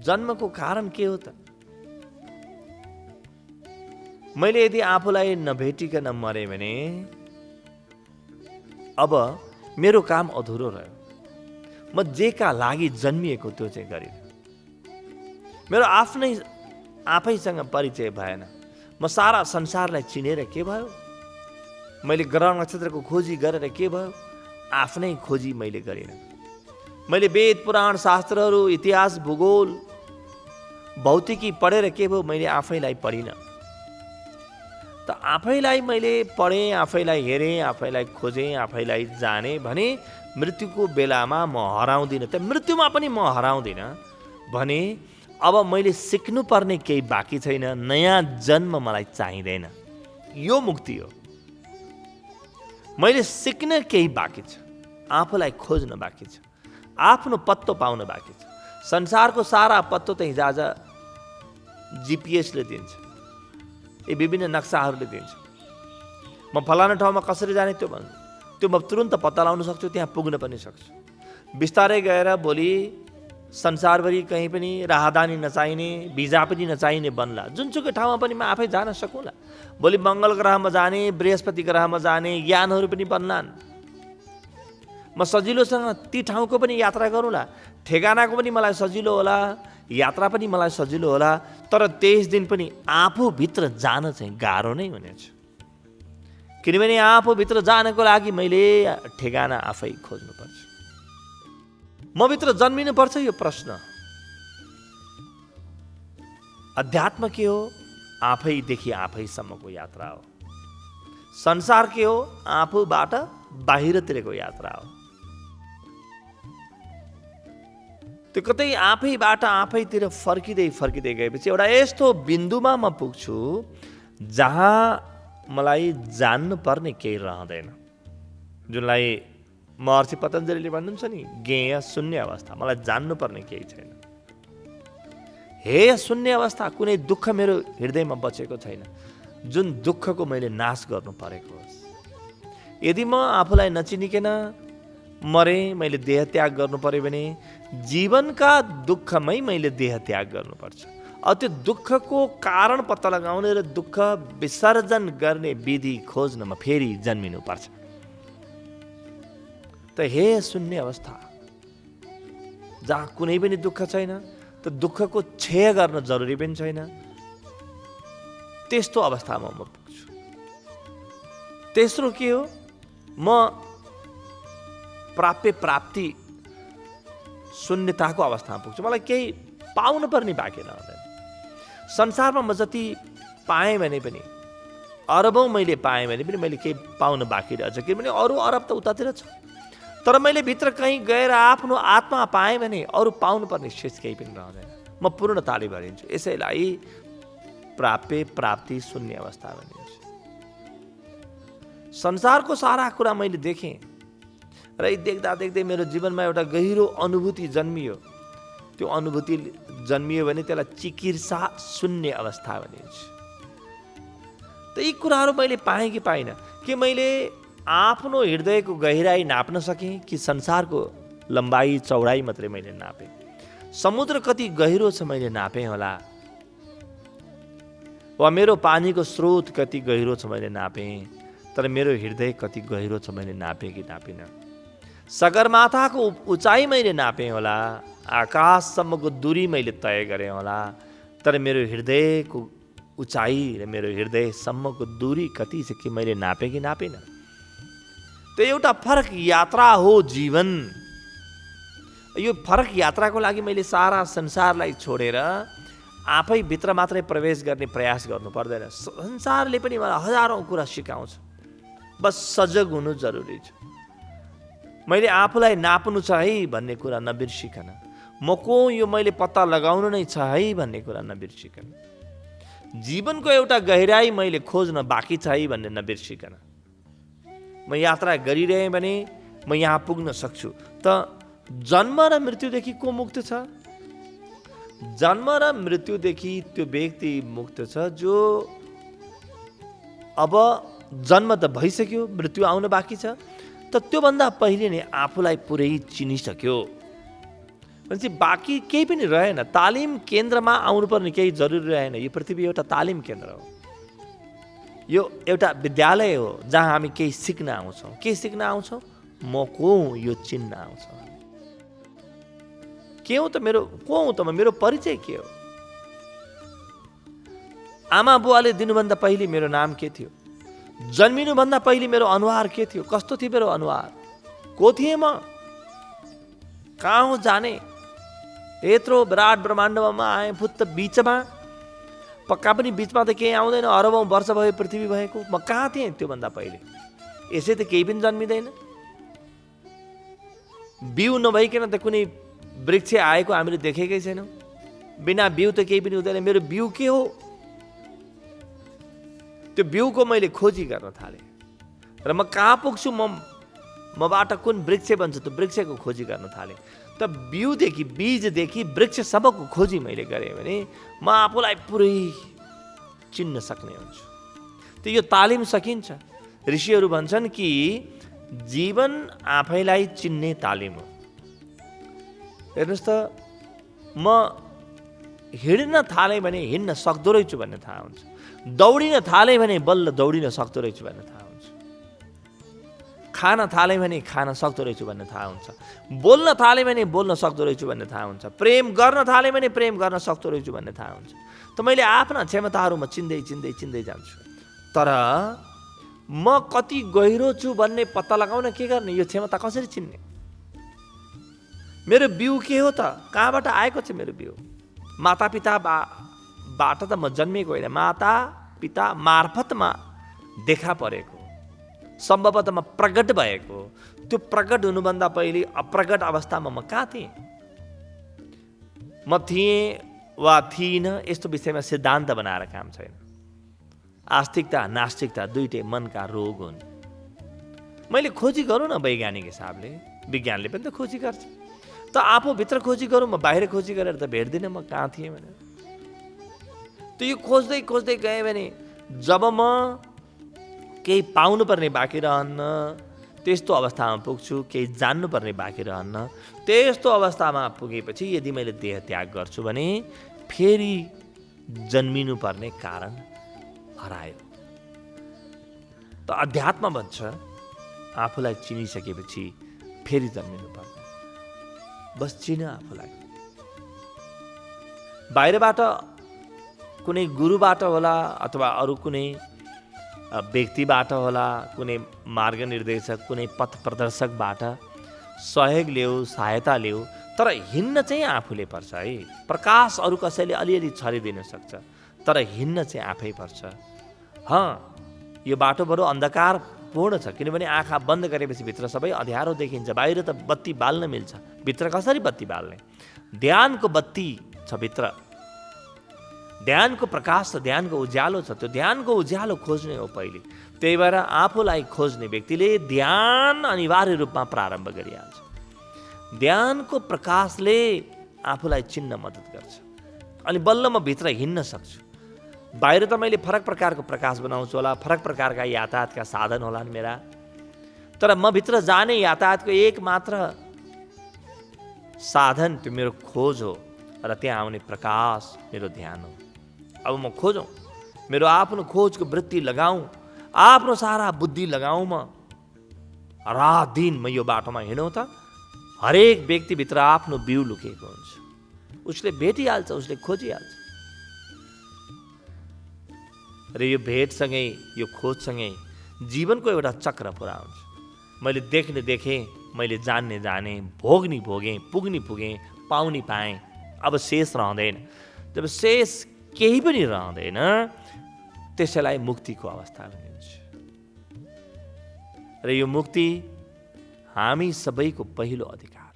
जन्मको कारण के हो त? मैले यदि आफूलाई नभेटिकन मरे भने अब मेरो काम अधुरो रह्यो। म जेका लागि जन्मिएको त्यो चाहिँ गरिन। मेरो आफैसँग परिचय भएन। म सारा संसारलाई चिनेर के भयो? मैले ग्रह नक्षत्रको खोजी गरेर के भयो? आफ्नै खोजी मैले गरिन। मैले वेद पुराण शास्त्रहरू, इतिहास, भूगोल, भौतिकी पढेर के भयो? मैले आफैलाई पढिन। त आफैलाई मैले पढेँ, आफैलाई हेरेँ, आफैलाई खोजेँ, आफैलाई जाने भने मृत्युको बेलामा म हराउँदिनँ। त मृत्युमा पनि म हराउँदिनँ भने अब मैले सिक्नुपर्ने केही बाँकी छैन। नयाँ जन्म मलाई चाहिँदैन। यो मुक्ति हो। मैले सिक्न केही बाँकी छ, आफूलाई खोज्न बाँकी छ, आफ्नो पत्तो पाउन बाँकी छ। संसारको सारा पत्तो त हिजोआज जिपिएसले दिन्छ, यी विभिन्न नक्साहरूले दिन्छ। म फलाना ठाउँमा कसरी जाने त्यो भन्छु, त्यो म तुरुन्त पत्ता लगाउन सक्छु, त्यहाँ पुग्न पनि सक्छु। बिस्तारै गएर भोलि संसारभरि कहीँ पनि राहदानी नचाहिने, भिजा पनि नचाहिने बन्ला। जुनसुकै ठाउँमा पनि म आफै जान सकौँला। भोलि मङ्गल ग्रहमा जाने, बृहस्पति ग्रहमा जाने ज्ञानहरू पनि बन्लान्। म सजिलोसँग ती ठाउँको पनि यात्रा गरौँला। ठेगानाको पनि मलाई सजिलो होला, यात्रा पनि मलाई सजिलो होला। तर 23 दिन पनि आफूभित्र जान चाहिँ गाह्रो नै हुनेछ। किनभने आफूभित्र जानको लागि मैले ठेगाना आफै खोज्नुपर्छ। म भित्र जन्मिनुपर्छ, यो प्रश्न। अध्यात्म के हो? आफैदेखि आफैसम्मको यात्रा हो। संसार के हो? आफूबाट बाहिरतिरको यात्रा हो। त्यो कतै आफैबाट आफैतिर फर्किँदै फर्किँदै गएपछि एउटा यस्तो बिन्दुमा म पुग्छु जहाँ मलाई जान्नुपर्ने केही रहँदैन, जुनलाई महर्षि पतञ्जलिले भन्नुहुन्छ नि, ज्ञेय शून्य अवस्था। मलाई जान्नुपर्ने केही छैन। हे शून्य अवस्था, कुनै दुःख मेरो हृदयमा बचेको छैन जुन दुःखको मैले नाश गर्नु परेको होस्। यदि म आफूलाई नचिनिकन मरे, मैले देह त्याग गर्नु पर्यो भने जीवनका दुःखमै मैले देह त्याग गर्नुपर्छ। त्यो दुःखको कारण पत्ता लगाउने र दुःख विसर्जन गर्ने विधि खोज्नमा फेरि जन्मिनुपर्छ। त हे शून्य अवस्था, जहाँ कुनै पनि दुःख छैन, त दुःखको क्षय गर्न जरुरी पनि छैन, त्यस्तो अवस्थामा म पुग्छु। तेस्रो के हो? म प्राप्ति शून्यताको अवस्थामा पुग्छु। मलाई केही पाउनु पर्ने बाँकी रहँदैन। संसारमा म जति पाएँ भने पनि, अरबौँ मैले पाएँ भने पनि मैले केही पाउन बाँकी रहेछ। किनभने अरू अरब त उतातिर छ। तर मैले भित्र कहीँ गएर आफ्नो आत्मा पाएँ भने अरू पाउनुपर्ने शेष केही पनि रहँदैन। म पूर्णताले भरिन्छु। यसैलाई प्राप्ति शून्य अवस्था भनिन्छ। संसारको सारा कुरा मैले देखेँ र देख्दा देख्दै मेरो जीवनमा एउटा गहिरो अनुभूति जन्मियो। त्यो अनुभूति जन्मियो भने त्यसलाई चिकित्सा शून्य अवस्था भनिन्छ। त यी कुराहरू मैले पाएँ कि पाइनँ? कि मैले आफ्नो हृदयको गहिराई नाप्न सकेँ कि संसारको लम्बाई चौडाई मात्रै मैले नापेँ? समुद्र कति गहिरो छ मैले नापेँ होला, वा मेरो पानीको स्रोत कति गहिरो छ मैले नापेँ, तर मेरो हृदय कति गहिरो छ मैले नापेँ कि नापिनँ? सगरमाथाको उचाइ मैले नापेँ होला, आकाशसम्मको दूरी मैले तय गरेँ होला, तर मेरो हृदयको उचाइ र मेरो हृदयसम्मको दूरी कति छ कि मैले नापेँ कि नापिनँ? त्यो एउटा फरक यात्रा हो जीवन। यो फरक यात्राको लागि मैले सारा संसारलाई छोडेर आफै भित्र मात्रै प्रवेश गर्ने प्रयास गर्नु पर्दैन। संसारले पनि मलाई हजारौँ कुरा सिकाउँछ, बस सजग हुनु जरुरी छ। मैले आफूलाई नाप्नु छ है भन्ने कुरा नबिर्सिकन, म को यो मैले पत्ता लगाउनु नै छ है भन्ने कुरा नबिर्सिकन, जीवनको एउटा गहिराई मैले खोज्न बाँकी छ है भन्ने नबिर्सिकन म यात्रा गरिरहेँ भने म यहाँ पुग्न सक्छु। त जन्म र मृत्युदेखि को मुक्त छ? जन्म र मृत्युदेखि त्यो व्यक्ति मुक्त छ जो अब जन्म त भइसक्यो, मृत्यु आउन बाँकी छ, त त्योभन्दा पहिले नै आफूलाई पुरै चिनिसक्यो। भनेपछि बाँकी केही पनि रहेन। तालिम केन्द्रमा आउनुपर्ने केही जरुरी रहेन। यो पृथ्वी एउटा तालिम केन्द्र हो, यो एउटा विद्यालय हो जहाँ हामी केही सिक्न आउँछौँ। के सिक्न आउँछौँ? म को हुँ यो चिन्न आउँछ। के हो त मेरो, को हुँ त म, मेरो परिचय के हो? आमा बुवाले दिनुभन्दा पहिले मेरो नाम के थियो? जन्मिनुभन्दा पहिले मेरो अनुहार के थियो? कस्तो थियो मेरो अनुहार? को थिएँ म? कहाँ हो जाने? यत्रो विराट ब्रह्माण्डमा म आएँ फुत्त बिचमा, पक्का पनि बिचमा त केही आउँदैन। अरबौँ वर्ष भयो पृथ्वी भएको, म कहाँ थिएँ त्योभन्दा पहिले? यसै त केही पनि जन्मिँदैन। बिउ नभइकन त कुनै वृक्ष आएको हामीले देखेकै छैनौँ। बिना बिउ त केही पनि हुँदैन। मेरो बिउ के हो? त्यो बिउको मैले खोजी गर्न थालेँ र म कहाँ पुग्छु, मबाट कुन वृक्ष बन्छ त्यो वृक्षको खोजी गर्न थालेँ। त बिउदेखि बीजदेखि वृक्षसम्मको खोजी मैले गरेँ भने म आफूलाई पुरै चिन्न सक्ने हुन्छु। त्यो यो तालिम सकिन्छ। ऋषिहरू भन्छन् कि जीवन आफैलाई चिन्ने तालिम हो। हेर्नुहोस् त, म हिँड्न थालेँ भने हिँड्न सक्दो रहेछु भन्ने थाहा हुन्छ। दौडिन थालेँ भने बल्ल दौडिन सक्दो रहेछु भन्ने थाहा हुन्छ। खान थालेँ भने खान सक्दो रहेछु भन्ने थाहा हुन्छ। बोल्न थालेँ भने बोल्न सक्दो रहेछु भन्ने थाहा हुन्छ। प्रेम गर्न थालेँ भने प्रेम गर्न सक्दो रहेछु भन्ने थाहा हुन्छ। त मैले आफ्ना क्षमताहरू म चिन्दै चिन्दै चिन्दै जान्छु। तर म कति गहिरो छु भन्ने पत्ता लगाउन के गर्ने? यो क्षमता कसरी चिन्ने? मेरो बिउ के हो त? कहाँबाट आएको छ मेरो बिउ? मातापिताबाट त म जन्मेको होइन, माता पिता मार्फतमा देखा परेको, सम्भवतः म प्रकट भएको। त्यो प्रकट हुनुभन्दा पहिले अप्रकट अवस्थामा म कहाँ थिएँ? म थिएँ वा थिइनँ यस्तो विषयमा सिद्धान्त बनाएर काम छैन। आस्तिकता नास्तिकता दुइटै मनका रोग हुन्। मैले खोजी गरौँ न वैज्ञानिक हिसाबले, विज्ञानले पनि त खोजी गर्छ। त आफूभित्र खोजी गरौँ, म बाहिर खोजी गरेर त भेट्दिनँ म कहाँ थिएँ भनेर। त यो खोज्दै खोज्दै गएँ भने जब म केही पाउनुपर्ने बाँकी रहन्न, त्यस्तो अवस्थामा पुग्छु, केही जान्नुपर्ने बाँकी रहन्न। त्यस्तो अवस्थामा पुगेपछि यदि मैले देह त्याग गर्छु भने फेरि जन्मिनुपर्ने कारण हरायो। त अध्यात्म भन्छ आफूलाई चिनिसकेपछि फेरि जन्मिनु पर्छ। बस चिन आफूलाई। बाहिरबाट कुनै गुरुबाट होला अथवा अरू कुनै व्यक्तिबाट होला, कुनै मार्ग निर्देशक, कुनै पथ प्रदर्शकबाट सहयोग ल्याऊ, सहायता ल्याऊ, तर हिँड्न चाहिँ आफूले पर्छ है। प्रकाश अरू कसैले अलिअलि छरिदिन सक्छ, तर हिँड्न चाहिँ आफै पर्छ। यो बाटो बरु अन्धकारपूर्ण छ, किनभने आँखा बन्द गरेपछि भित्र सबै अँध्यारो देखिन्छ। बाहिर त बत्ती बाल्न मिल्छ, भित्र कसरी बत्ती बाल्ने? ध्यानको बत्ती छ भित्र, ध्यानको प्रकाश छ, ध्यानको उज्यालो छ। त्यो ध्यानको उज्यालो खोज्ने हो पहिले। त्यही भएर आफूलाई खोज्ने व्यक्तिले ध्यान अनिवार्य रूपमा प्रारम्भ गरिहाल्छ। ध्यानको प्रकाशले आफूलाई चिन्न मद्दत गर्छ। अनि बल्ल म भित्र हिँड्न सक्छु। बाहिर त मैले फरक प्रकारको प्रकाश बनाउँछु होला, फरक प्रकारका यातायातका साधन होलान् मेरा, तर म भित्र जाने यातायातको एक मात्र साधन त्यो मेरो खोज हो र त्यहाँ आउने प्रकाश मेरो ध्यान हो। अब म खोजौँ, मेरो आफ्नो खोजको वृत्ति लगाऊँ, आफ्नो सारा बुद्धि लगाऊँ। म रात दिन म यो बाटोमा हिँडौँ त हरेक व्यक्तिभित्र आफ्नो बिउ लुकेको हुन्छ। उसले भेटिहाल्छ, उसले खोजिहाल्छ। र यो भेटसँगै यो खोजसँगै जीवनको एउटा चक्र पुरा हुन्छ। मैले देख्ने देखेँ, मैले जान्ने जाने, भोग्ने भोगेँ, पुग्ने पुगेँ, पाउने पाएँ। अब शेष रहँदैन। जब शेष केही पनि रहँदैन त्यसैलाई मुक्तिको अवस्था भनिन्छ। र यो मुक्ति हामी सबैको पहिलो अधिकार।